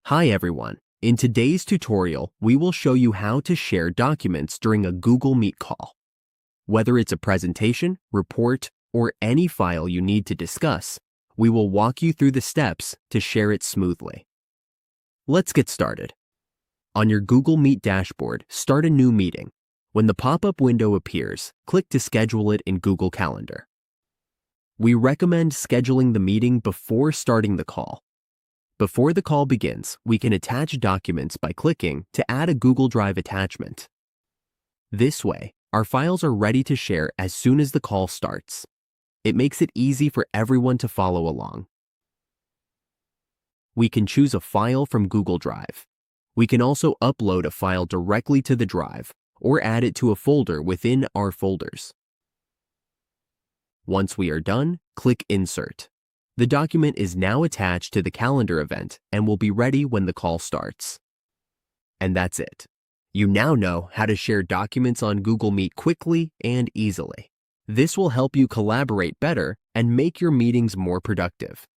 Hi everyone. In today's tutorial, we will show you how to share documents during a Google Meet call. Whether it's a presentation, report, or any file you need to discuss, we will walk you through the steps to share it smoothly. Let's get started. On your Google Meet dashboard, start a new meeting. When the pop-up window appears, click to schedule it in Google Calendar. We recommend scheduling the meeting before starting the call. Before the call begins, we can attach documents by clicking to add a Google Drive attachment. This way, our files are ready to share as soon as the call starts. It makes it easy for everyone to follow along. We can choose a file from Google Drive. We can also upload a file directly to the drive or add it to a folder within our folders. Once we are done, click Insert. The document is now attached to the calendar event and will be ready when the call starts. And that's it. You now know how to share documents on Google Meet quickly and easily. This will help you collaborate better and make your meetings more productive.